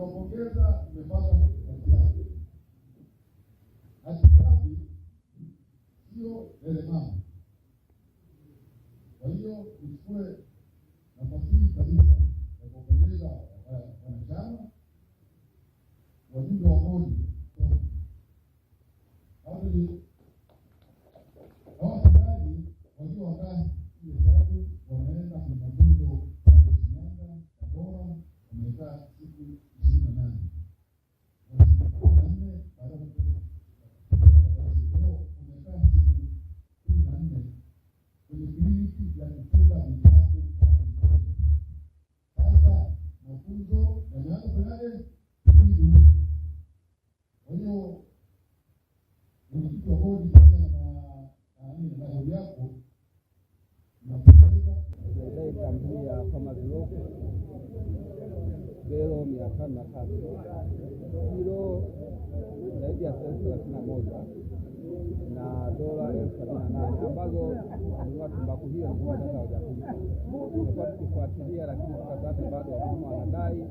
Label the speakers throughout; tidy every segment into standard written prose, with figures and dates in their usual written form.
Speaker 1: Ninaongeza nimepata matibabu. Matibabu sio elemama. Kwa hiyo nichukue nafasi hii kabisa ya kuongeza wanachama, wajumbe wa bodi, watendaji walioandaa hesabu wameenda kwenye mafunzo pale Shinyanga, Tabora, wamekaa siku 28. Kwenye kliniki ya kufunga vitabu. Sasa mafunzo yameanza kunaje? Kwa hiyo mwenyekiti wa bodi na bodi yako napongeza
Speaker 2: tambia kama vile kilo 503 kilo zaidi ya $31 na dola 78 ambazo ni tumbaku hiyo ndio sasa hawajakuja. Tulikuwa tukifuatilia, lakini kwa sasa bado wakulima wanadai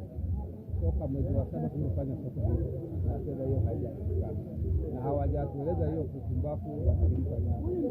Speaker 2: toka mwezi wa 7 tumefanya soko hilo na fedha hiyo haijapatikana na hawajatueleza hiyo tumbaku watalipa nini.